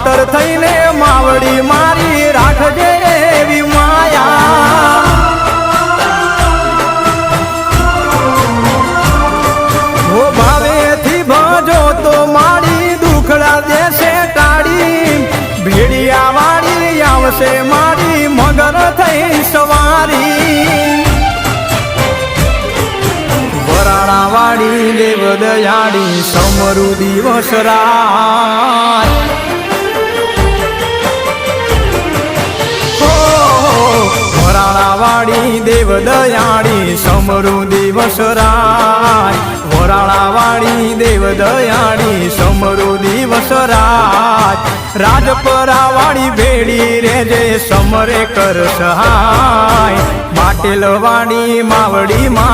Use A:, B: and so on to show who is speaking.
A: માવતર થઈને માવડી મારી રાખજે એવી માયા હો ભાવેથી ભજો તો મારી દુખડા દેશે ટાળી ભેડિયા વાળી આવશે મારી મગર થઈ સવારી વરાણા વાળી દેવ દયાળી સમરુ દિવસ રાત વરાણા વાળી દેવ દયાળી સમરુ દિવસ રાત વરાણા વાળી દેવ દયાળી સમરુ દિવસ રાત રાજપરા વાળી ભેડી રેજે સમરે કર સહાય પાટેલ વાળી માવડી મારી